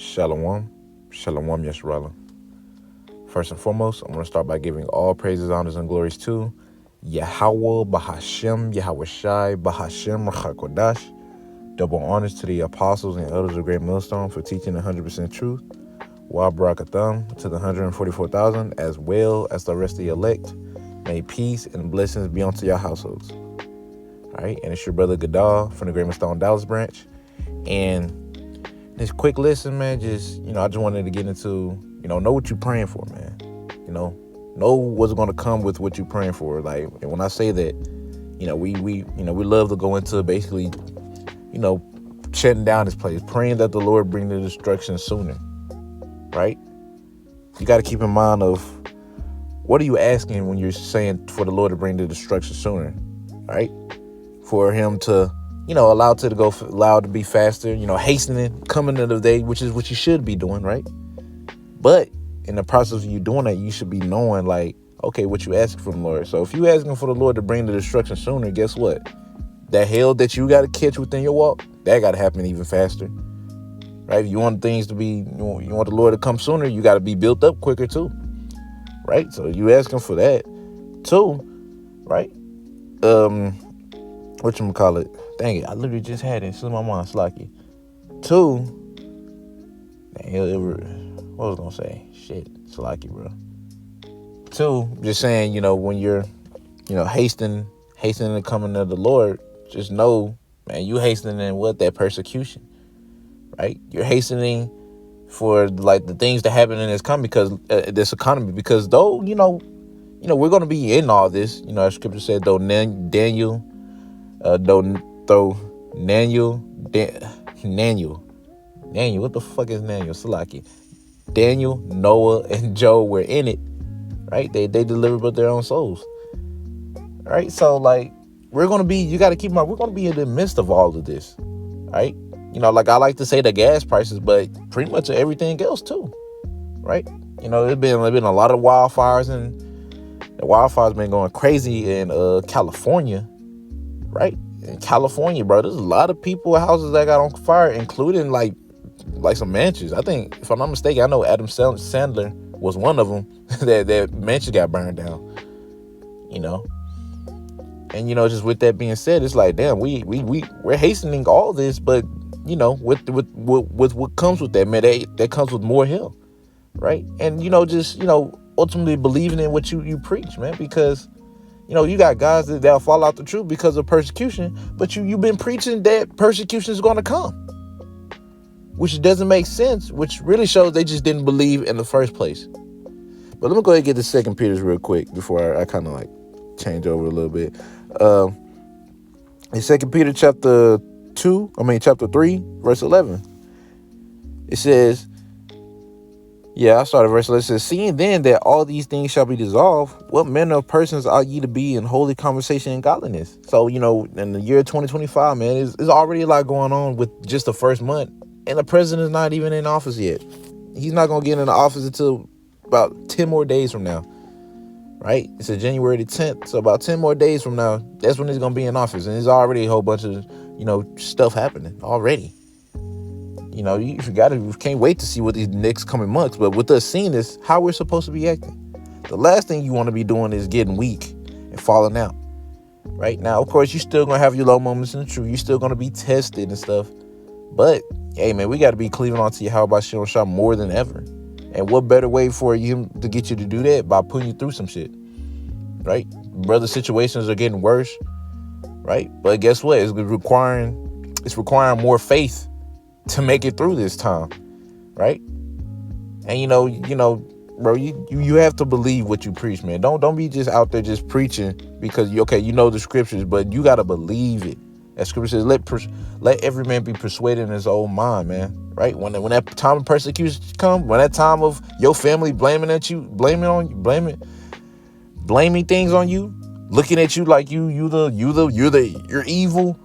Shalom. Shalom, Yesharala. First and foremost, I'm going to start by giving all praises, honors, and glories to Yahweh, Bahashem, Yahweh Shai, Bahashem, Rachakodash. Double honors to the apostles and elders of Great Millstone for teaching 100% truth. Wa Barakatham to the 144,000, as well as the rest of the elect. May peace and blessings be unto your households. All right, and it's your brother Gadal from the Great Millstone Dallas branch. And this quick listen, man, I just wanted to get into, know what you're praying for, man. Know what's going to come with what you're praying for. Like, and when I say that, we love to go into basically, shutting down this place, praying that the Lord bring the destruction sooner, right? You got to keep in mind of what are you asking when you're saying for the Lord to bring the destruction sooner, right? For him to, allowed to be faster, hastening, coming to the day, which is what you should be doing, right? But in the process of you doing that, you should be knowing, like, okay, what you asking from the Lord. So if you asking for the Lord to bring the destruction sooner, guess what? That hell that you got to catch within your walk, that got to happen even faster, right? If you want things to be, you want the Lord to come sooner, you got to be built up quicker too, right? So you asking for that too, right? Whatchamacallit? Dang it, I literally just had it. It's in my mind, Slacky. Two, what was I gonna say? Shit, Slacky, bro. Two, just saying, when you're, hastening the coming of the Lord, just know, man, you hastening what? That persecution, right? You're hastening for, like, the things that happen in this economy, this economy, because though, we're going to be in all this, as scripture said, Naniel, what the fuck is Naniel? Salaki. Daniel, Noah, and Job were in it, right? They delivered with their own souls, right? So, like, you got to keep in mind, we're going to be in the midst of all of this, right? Like I like to say the gas prices, but pretty much everything else too, right? There's been a lot of wildfires, and the wildfires been going crazy in California, right? In California, bro, there's a lot of houses that got on fire, including like some mansions. I think, if I'm not mistaken, I know Adam Sandler was one of them that mansion got burned down. And just with that being said, it's like, damn, we're hastening all this, but with what comes with that, man, that comes with more hell, right? And ultimately believing in what you preach, man, because you got guys that'll fall out the truth because of persecution, but you've been preaching that persecution is going to come, which doesn't make sense, which really shows they just didn't believe in the first place. But let me go ahead and get the 2 Peter real quick before I kind of like change over a little bit. In 2 Peter chapter 3, verse 11, it says, I started verse 11. It says, seeing then that all these things shall be dissolved, what manner of persons ought ye to be in holy conversation and godliness? So, in the year 2025, man, there's already a lot going on with just the first month. And the president is not even in office yet. He's not going to get in the office until about 10 more days from now, right? It's January the 10th. So about 10 more days from now, that's when he's going to be in office. And there's already a whole bunch of, stuff happening already. You can't wait to see what these next coming months. But with us seeing this, how we're supposed to be acting. The last thing you want to be doing is getting weak and falling out. Right now, of course, you're still going to have your low moments in the truth. You're still going to be tested and stuff. But, hey, man, we got to be cleaving on to Yahweh Shem Shah more than ever. And what better way for him to get you to do that? By putting you through some shit. Right? Brother, situations are getting worse. Right? But guess what? It's requiring more faith to make it through this time, right? And bro, you have to believe what you preach, man. Don't be just out there just preaching because the scriptures, but you gotta believe it. That scripture says, let every man be persuaded in his own mind, man. Right? When that time of persecution come, when that time of your family blaming things on you, looking at you like you're evil.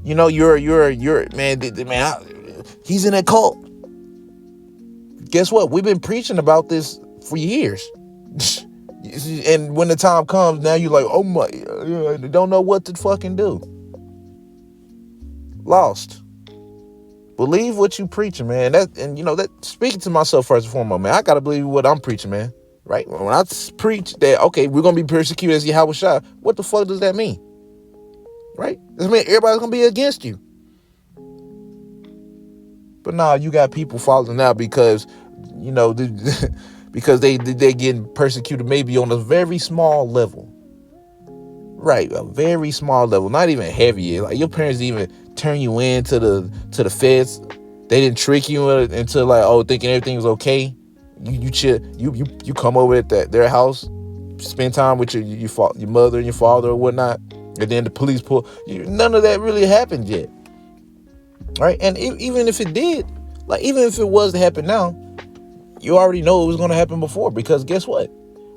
You're man. He's in a cult. Guess what? We've been preaching about this for years. And when the time comes, now you're like, oh my, don't know what to fucking do. Lost. Believe what you preaching, man. That speaking to myself first and foremost, man. I gotta believe what I'm preaching, man. Right? When I preach that, okay, we're gonna be persecuted as Yahweh Shai, what the fuck does that mean? Right? Does that mean everybody's gonna be against you? But nah, you got people falling out because, because they're getting persecuted maybe on a very small level. Right, a very small level, not even heavy. Like your parents even turn you in to the feds. They didn't trick you into like, thinking everything was okay. You come over at their house, spend time with your mother and your father or whatnot, and then the police pull you. None of that really happened yet, right? And even if it did, like even if it was to happen now, you already know it was going to happen before, because guess what?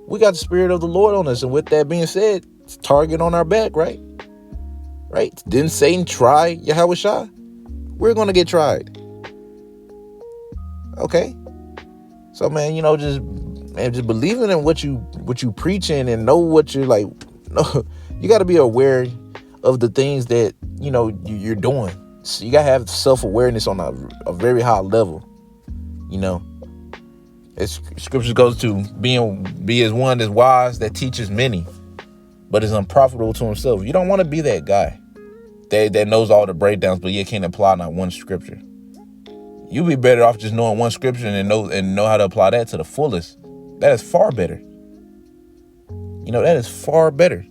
We got the Spirit of the Lord on us, and with that being said, it's target on our back, right? Right? Didn't Satan try Yahweh Shai? We're going to get tried. Okay? So, man, just believing in what you preaching and know what you're like. No, you got to be aware of the things that, you're doing. So you got to have self-awareness on a very high level, As scripture goes to be as one that's wise that teaches many, but is unprofitable to himself. You don't want to be that guy that knows all the breakdowns, but yet can't apply not one scripture. You'd be better off just knowing one scripture and know how to apply that to the fullest. That is far better. That is far better.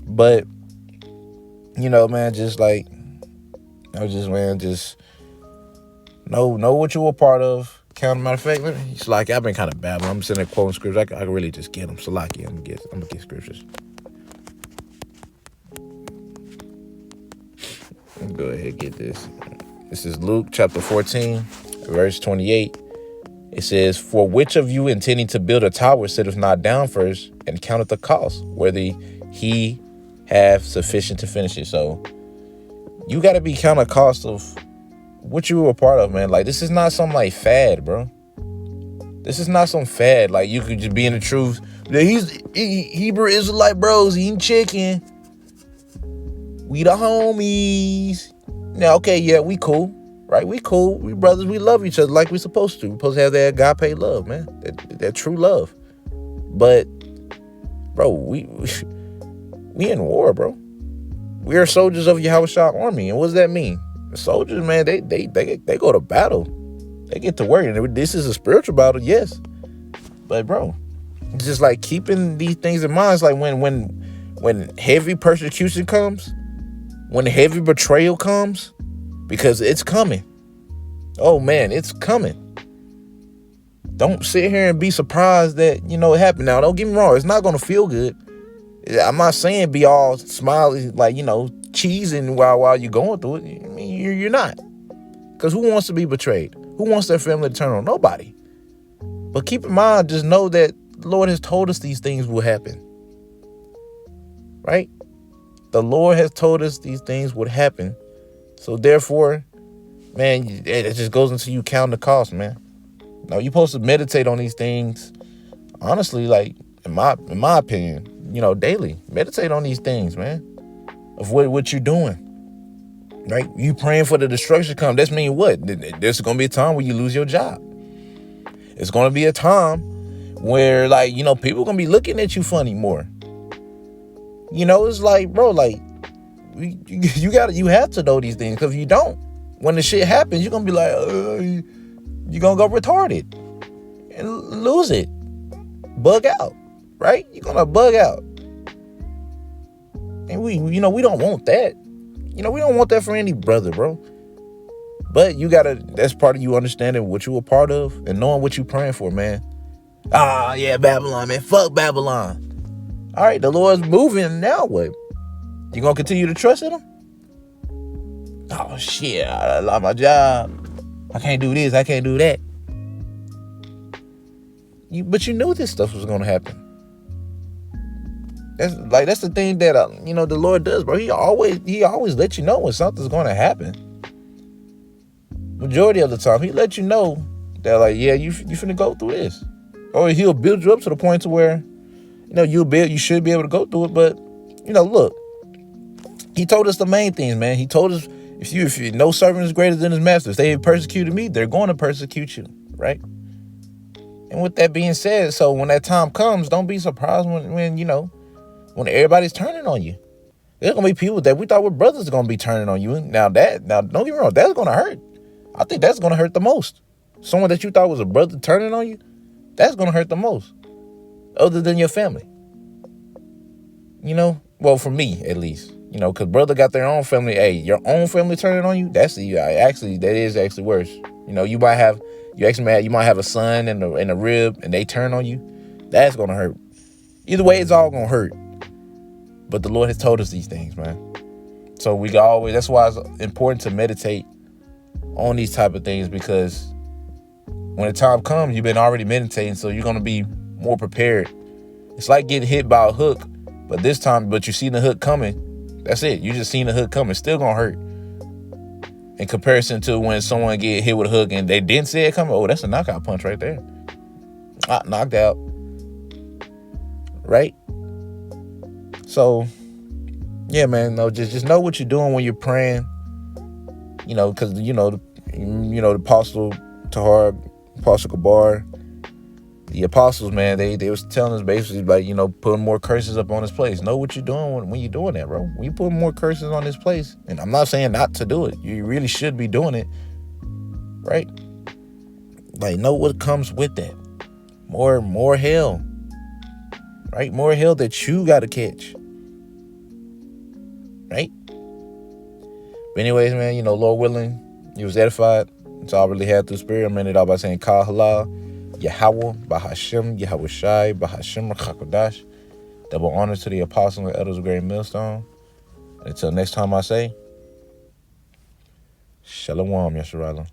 But, man, just like, just know what you're a part of. Matter of fact, it's like I've been kind of babbling. I'm sitting there quoting scriptures. I can really just get them. Salaki, I'm gonna get scriptures. Let me go ahead and get this. This is Luke chapter 14, verse 28. It says, "For which of you intending to build a tower sitteth not down first and counteth the cost, whether he have sufficient to finish it?" So you got to be counting the cost of what you were a part of, man. Like, this is not some like fad, bro. This is not some fad. Like, you could just be in the truth. Hebrew Israelite bros eating chicken. We the homies. Now, okay, yeah, we cool, right? We cool. We brothers. We love each other like we supposed to. We're supposed to have that agape love, man. That true love. But, bro, we in war, bro. We are soldiers of Yahweh Shai army. And what does that mean? The soldiers, man, they go to battle. They get to work. And this is a spiritual battle, yes. But, bro, it's just like keeping these things in mind. It's like when heavy persecution comes, when heavy betrayal comes, because it's coming. Oh, man, it's coming. Don't sit here and be surprised that, it happened. Now, don't get me wrong. It's not going to feel good. I'm not saying be all smiley, like, cheesing while you're going through it. I mean, you're not. Because who wants to be betrayed? Who wants their family to turn on? Nobody. But keep in mind, just know that the Lord has told us these things will happen. Right? The Lord has told us these things would happen. So therefore, man, it just goes into you counting the cost, man. Now, you're supposed to meditate on these things, honestly, like, in my opinion, daily. Meditate on these things, man, of what you're doing. Right? You praying for the destruction to come. That's mean what? There's going to be a time where you lose your job. It's going to be a time where, like, people going to be looking at you funny more. It's like, bro, like, you have to know these things, because if you don't, when the shit happens, you're going to be like, you're going to go retarded and lose it. Bug out, right? You're going to bug out. And we don't want that. We don't want that for any brother, bro. But that's part of you understanding what you were part of and knowing what you praying for, man. Ah, yeah, Babylon, man. Fuck Babylon. All right, the Lord's moving. Now what? You gonna continue to trust in him? Oh, shit, I lost my job. I can't do this. I can't do that. But you knew this stuff was gonna happen. That's the thing that the Lord does, bro. He always let you know when something's gonna happen. Majority of the time, he let you know that, like, yeah, you finna go through this, or he'll build you up to the point to where you should be able to go through it. But look, he told us the main things, man. He told us If you no servant is greater than his master. If they persecuted me, they're going to persecute you, right? And with that being said, so when that time comes, don't be surprised when everybody's turning on you. There's gonna be people that we thought were brothers are gonna be turning on you. Now don't get me wrong, that's gonna hurt. I think that's gonna hurt the most. Someone that you thought was a brother turning on you, that's gonna hurt the most. Other than your family. Well, for me at least. Because brother got their own family. Hey, your own family turning on you, that is actually worse. You might have a son and a rib and they turn on you. That's gonna hurt. Either way, it's all gonna hurt. But the Lord has told us these things, man. So that's why it's important to meditate on these type of things, because when the time comes, you've been already meditating, so you're gonna be more prepared. It's like getting hit by a hook, but you see the hook coming. That's it. You just seen the hook coming. It's still gonna hurt. In comparison to when someone get hit with a hook and they didn't see it coming. Oh, that's a knockout punch right there. Knocked out. Right? So, yeah, man. No, just know what you're doing when you're praying. Because the Apostle Tahar, Apostle Gabar, the apostles, man, they was telling us basically like, putting more curses up on this place. Know what you're doing when you're doing that, bro. When you put more curses on this place, and I'm not saying not to do it. You really should be doing it, right? Like, know what comes with that. More hell, right? More hell that you got to catch, right? But anyways, man, Lord willing, you was edified. That's all I really had through spirit. I'm ended out by saying Kal Halal, Yahweh, Bahashem, Yahweh Shai, Bahashem, Chakodash. Double honor to the apostles and elders of Great Millstone. Until next time I say, Shalom, Yasharallah.